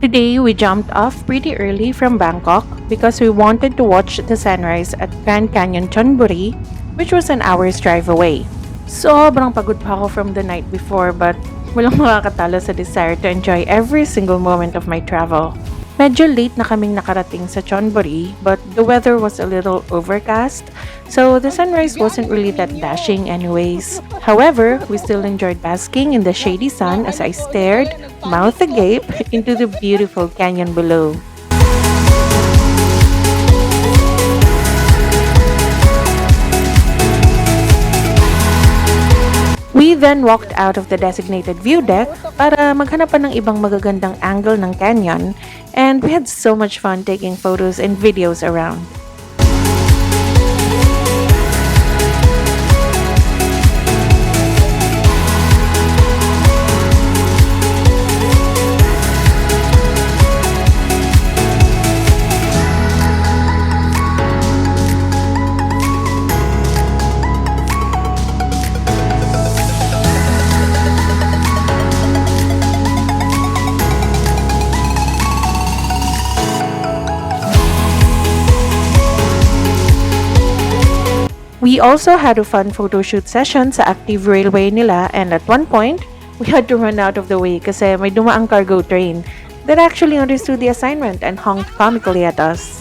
Today, we jumped off pretty early from Bangkok because we wanted to watch the sunrise at Grand Canyon Chonburi, which was an hour's drive away. Sobrang pagod pa ako from the night before but walang makakatalo sa desire to enjoy every single moment of my travel. Medyo late na kaming nakarating sa Chonburi but the weather was a little overcast, so the sunrise wasn't really that dashing anyways. However, we still enjoyed basking in the shady sun as I stared, mouth agape, into the beautiful canyon below. We then walked out of the designated view deck para maghanap pa ng ibang magagandang angle ng canyon, and we had so much fun taking photos and videos around. We also had a fun photo shoot session sa active railway nila, and at one point, we had to run out of the way kasi may dumaang cargo train that actually understood the assignment and honked comically at us.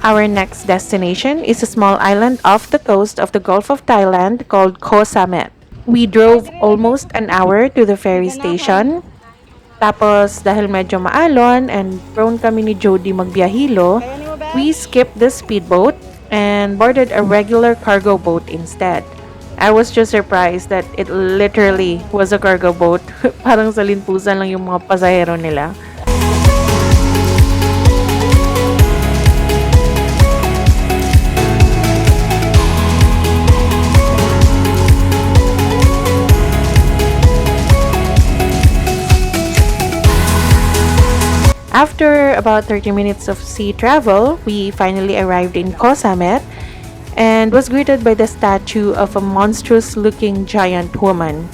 Our next destination is a small island off the coast of the Gulf of Thailand called Koh Samet. We drove almost an hour to the ferry station. Tapos dahil medyo maalon and prone kami ni Jody magbiyahilo, we skipped the speedboat and boarded a regular cargo boat instead. I was just surprised that it literally was a cargo boat. Parang salinpusan lang yung mga pasahero nila. After about 30 minutes of sea travel, we finally arrived in Koh Samet and was greeted by the statue of a monstrous-looking giant woman.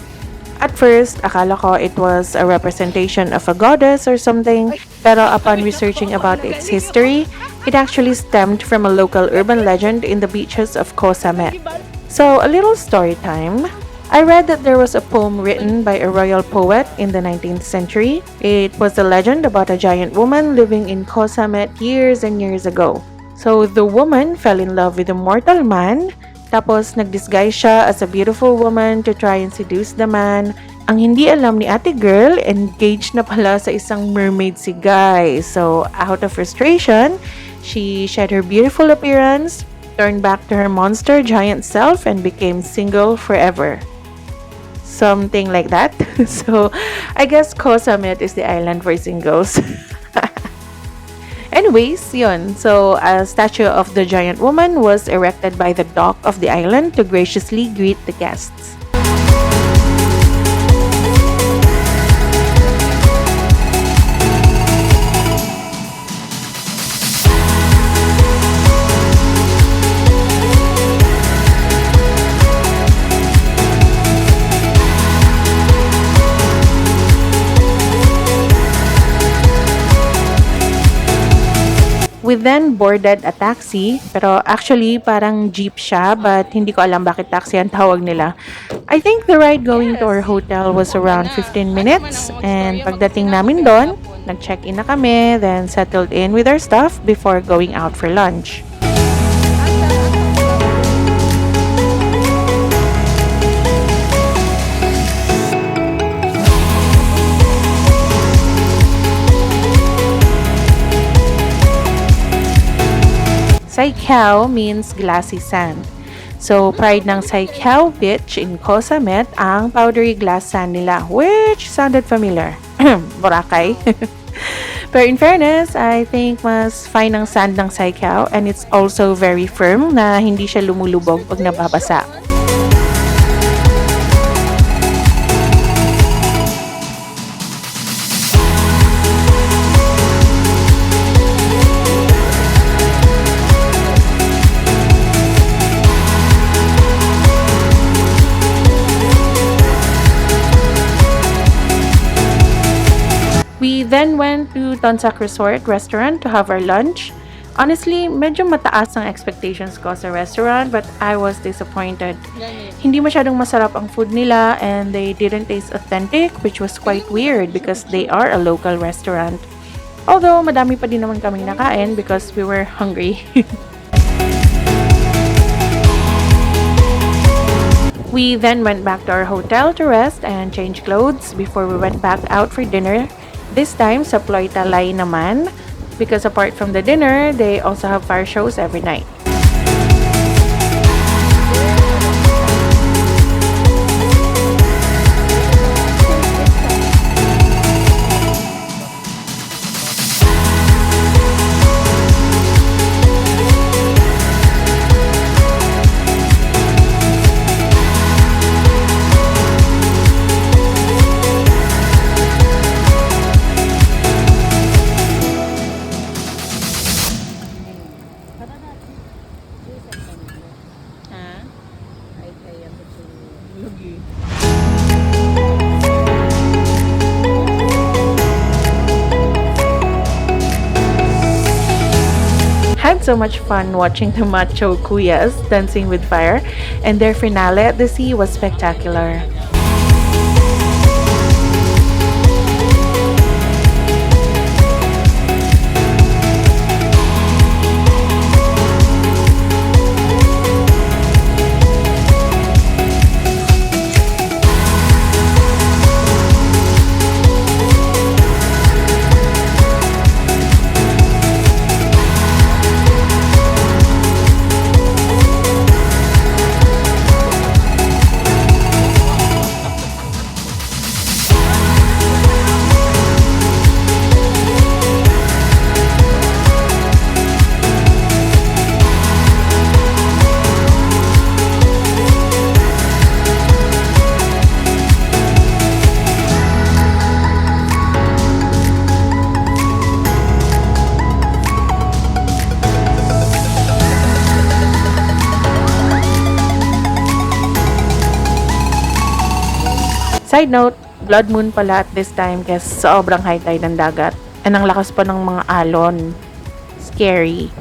At first, akala ko it was a representation of a goddess or something, pero upon researching about its history, it actually stemmed from a local urban legend in the beaches of Koh Samet. So, a little story time. I read that there was a poem written by a royal poet in the 19th century. It was a legend about a giant woman living in Koh Samet years and years ago. So the woman fell in love with a mortal man, tapos nag-disguise siya as a beautiful woman to try and seduce the man. Ang hindi alam ni ate girl, engaged na pala sa isang mermaid si guy. So out of frustration, she shed her beautiful appearance, turned back to her monster giant self, and became single forever. Something like that. So, I guess Koh Samet is the island for singles. Anyways, yun. So, a statue of the giant woman was erected by the dock of the island to graciously greet the guests. We then boarded a taxi, pero actually parang jeep siya, but hindi ko alam bakit taxi ang tawag nila. I think the ride going to our hotel was around 15 minutes, and pagdating namin doon, nag-check-in na kami, then settled in with our stuff before going out for lunch. Saikiao means glassy sand. So, pride ng Saikiao Beach in Koh Samet ang powdery glass sand nila, which sounded familiar. Boracay. Pero in fairness, I think mas fine ang sand ng Siargao and it's also very firm na hindi siya lumulubog pag nababasa. We then went to Tonsak Resort Restaurant to have our lunch. Honestly, medyo mataas ang expectations ko sa restaurant but I was disappointed. Hindi masyadong masarap ang food nila and they didn't taste authentic which was quite weird because they are a local restaurant. Although, madami pa din naman kaming nakain because we were hungry. We then went back to our hotel to rest and change clothes before we went back out for dinner. This time sa Ploitalay naman because apart from the dinner, they also have fire shows every night. Had so much fun watching the macho kuyas dancing with fire, and their finale at the sea was spectacular. Side note, blood moon pala at this time kasi sobrang high tide ng dagat. And ang lakas pa ng mga alon. Scary.